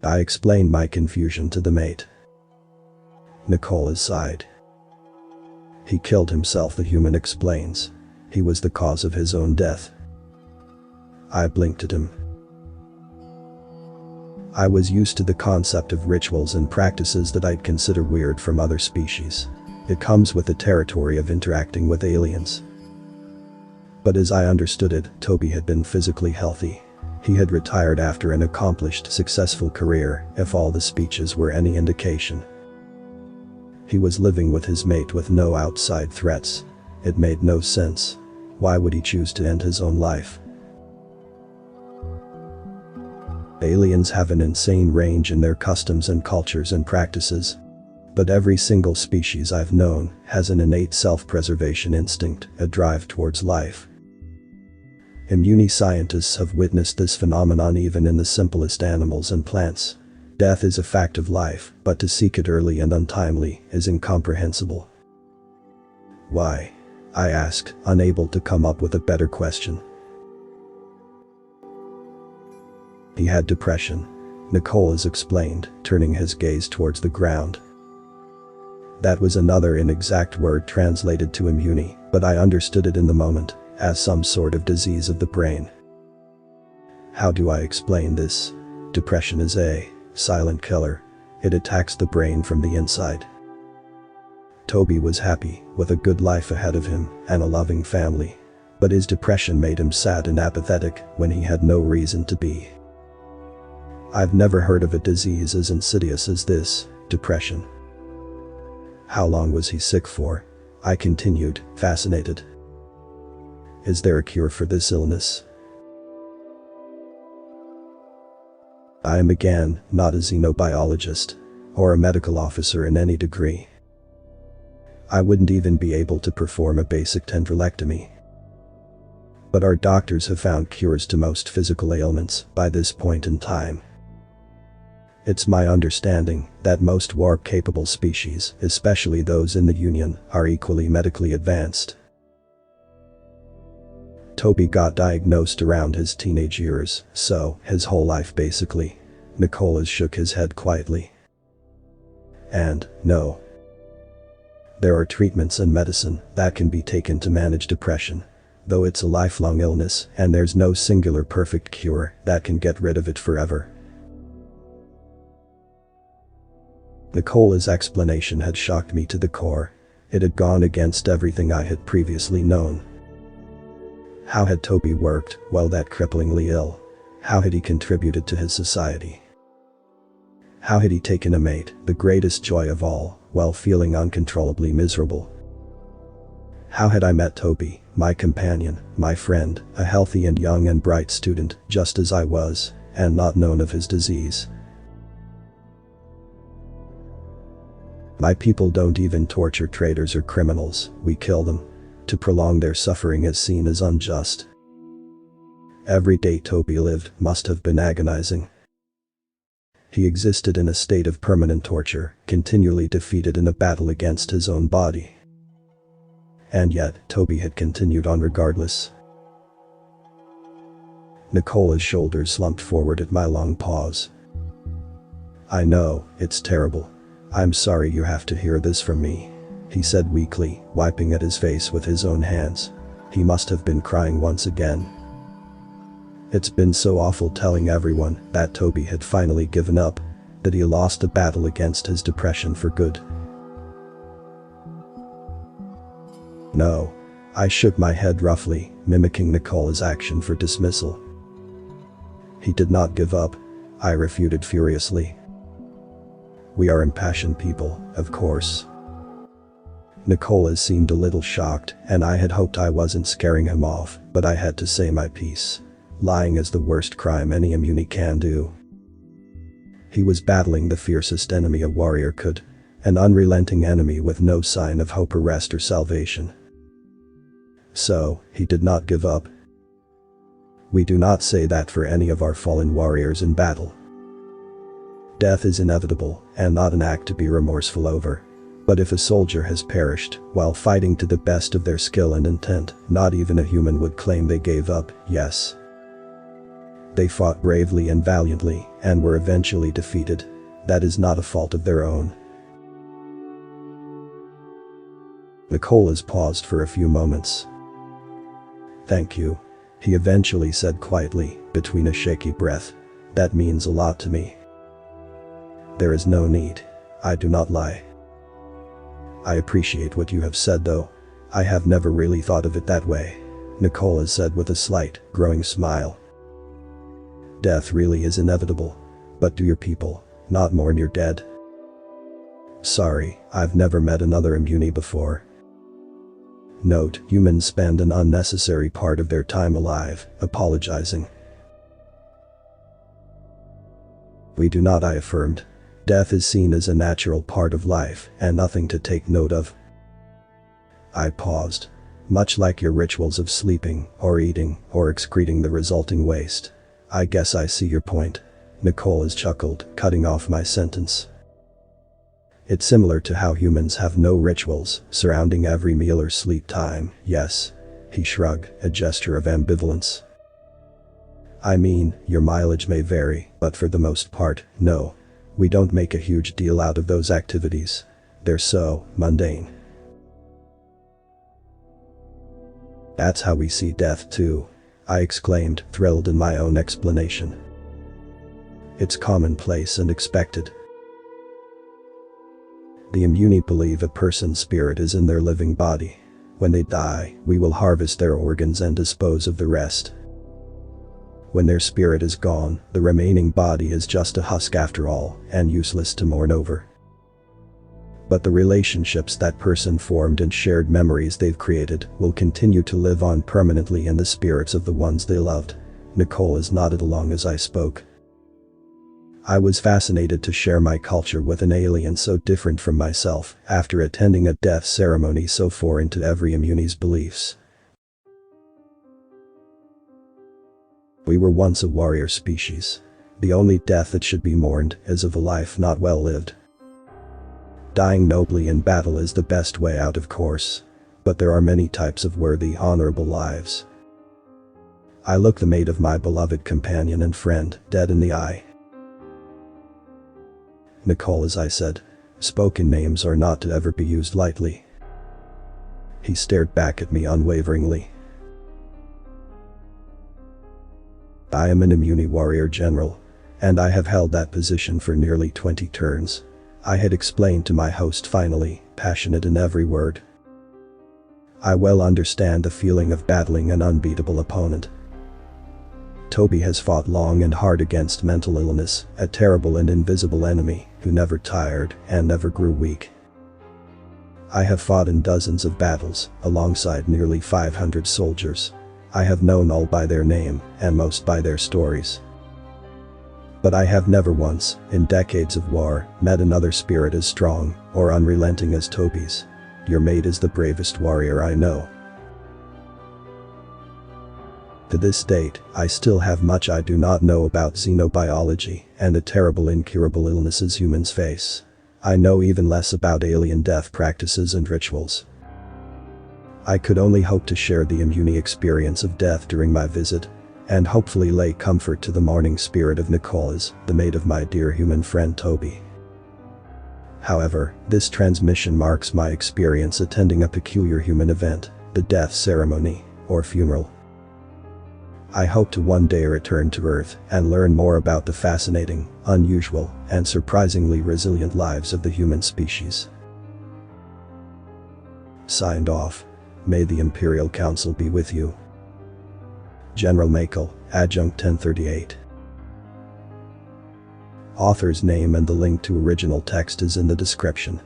I explained my confusion to the mate. Nicholas sighed. He killed himself, the human explains. He was the cause of his own death. I blinked at him. I was used to the concept of rituals and practices that I'd consider weird from other species. It comes with the territory of interacting with aliens. But as I understood it, Toby had been physically healthy. He had retired after an accomplished, successful career, if all the speeches were any indication. He was living with his mate with no outside threats. It made no sense. Why would he choose to end his own life? Aliens have an insane range in their customs and cultures and practices. But every single species I've known has an innate self-preservation instinct, a drive towards life. Immune scientists have witnessed this phenomenon even in the simplest animals and plants. Death is a fact of life, but to seek it early and untimely is incomprehensible. Why? I asked, unable to come up with a better question. He had depression, Nicholas explained, turning his gaze towards the ground. That was another inexact word translated to immune, but I understood it in the moment, as some sort of disease of the brain. How do I explain this? Depression is a silent killer. It attacks the brain from the inside. Toby was happy, with a good life ahead of him, and a loving family. But his depression made him sad and apathetic when he had no reason to be. I've never heard of a disease as insidious as this, depression. How long was he sick for? I continued, fascinated. Is there a cure for this illness? I am again not a xenobiologist, or a medical officer in any degree. I wouldn't even be able to perform a basic tendrilectomy. But our doctors have found cures to most physical ailments by this point in time. It's my understanding that most warp-capable species, especially those in the Union, are equally medically advanced. Toby got diagnosed around his teenage years, so his whole life basically. Nicholas shook his head quietly. And, no. There are treatments and medicine that can be taken to manage depression, though it's a lifelong illness and there's no singular perfect cure that can get rid of it forever. Nicholas' explanation had shocked me to the core. It had gone against everything I had previously known. How had Toby worked while that cripplingly ill? How had he contributed to his society? How had he taken a mate, the greatest joy of all, while feeling uncontrollably miserable? How had I met Toby, my companion, my friend, a healthy and young and bright student, just as I was, and not known of his disease? My people don't even torture traitors or criminals, we kill them. To prolong their suffering is seen as unjust. Every day Toby lived must have been agonizing. He existed in a state of permanent torture, continually defeated in a battle against his own body. And yet, Toby had continued on regardless. Nicholas' shoulders slumped forward at my long pause. I know, it's terrible. I'm sorry you have to hear this from me, he said weakly, wiping at his face with his own hands. He must have been crying once again. It's been so awful telling everyone that Toby had finally given up, that he lost the battle against his depression for good. No. I shook my head roughly, mimicking Nicholas' action for dismissal. He did not give up, I refuted furiously. We are impassioned people, of course. Nicholas seemed a little shocked, and I had hoped I wasn't scaring him off, but I had to say my piece. Lying is the worst crime any immune can do. He was battling the fiercest enemy a warrior could, an unrelenting enemy with no sign of hope or rest or salvation. So, he did not give up. We do not say that for any of our fallen warriors in battle. Death is inevitable, and not an act to be remorseful over. But if a soldier has perished while fighting to the best of their skill and intent, not even a human would claim they gave up, yes. They fought bravely and valiantly, and were eventually defeated. That is not a fault of their own. Nicholas paused for a few moments. "Thank you," he eventually said quietly, between a shaky breath. "That means a lot to me." "There is no need. I do not lie." "I appreciate what you have said though. I have never really thought of it that way," Nicholas said with a slight, growing smile. "Death really is inevitable. But do your people not mourn your dead?" "Sorry, I've never met another immune before." Note: humans spend an unnecessary part of their time alive, apologizing. "We do not," I affirmed. "Death is seen as a natural part of life and nothing to take note of." I paused. "Much like your rituals of sleeping, or eating, or excreting the resulting waste. I guess I see your point," Nicholas chuckled, cutting off my sentence. "It's similar to how humans have no rituals surrounding every meal or sleep time, yes?" He shrugged, a gesture of ambivalence. "I mean, your mileage may vary, but for the most part, no. We don't make a huge deal out of those activities. They're so mundane." "That's how we see death too," I exclaimed, thrilled in my own explanation. "It's commonplace and expected." The immune believe a person's spirit is in their living body. When they die, we will harvest their organs and dispose of the rest. When their spirit is gone, the remaining body is just a husk after all, and useless to mourn over. But the relationships that person formed and shared memories they've created will continue to live on permanently in the spirits of the ones they loved. Nicholas nodded along as I spoke. I was fascinated to share my culture with an alien so different from myself after attending a death ceremony so foreign to every immune's beliefs. "We were once a warrior species. The only death that should be mourned is of a life not well lived. Dying nobly in battle is the best way out, of course. But there are many types of worthy, honorable lives." I looked the mate of my beloved companion and friend dead in the eye. "Nicholas," I said, "spoken names are not to ever be used lightly." He stared back at me unwaveringly. "I am an immune warrior general, and I have held that position for nearly 20 turns," I had explained to my host finally, passionate in every word. "I well understand the feeling of battling an unbeatable opponent. Toby has fought long and hard against mental illness, a terrible and invisible enemy who never tired and never grew weak. I have fought in dozens of battles, alongside nearly 500 soldiers. I have known all by their name, and most by their stories. But I have never once, in decades of war, met another spirit as strong or unrelenting as Toby's. Your mate is the bravest warrior I know. To this date, I still have much I do not know about xenobiology and the terrible incurable illnesses humans face. I know even less about alien death practices and rituals. I could only hope to share the immune experience of death during my visit, and hopefully lay comfort to the mourning spirit of Nicholas, the mate of my dear human friend Toby. However, this transmission marks my experience attending a peculiar human event, the death ceremony, or funeral. I hope to one day return to Earth and learn more about the fascinating, unusual, and surprisingly resilient lives of the human species. Signed off. May the Imperial Council be with you. General Makel, Adjunct 1038. Author's name and the link to original text is in the description.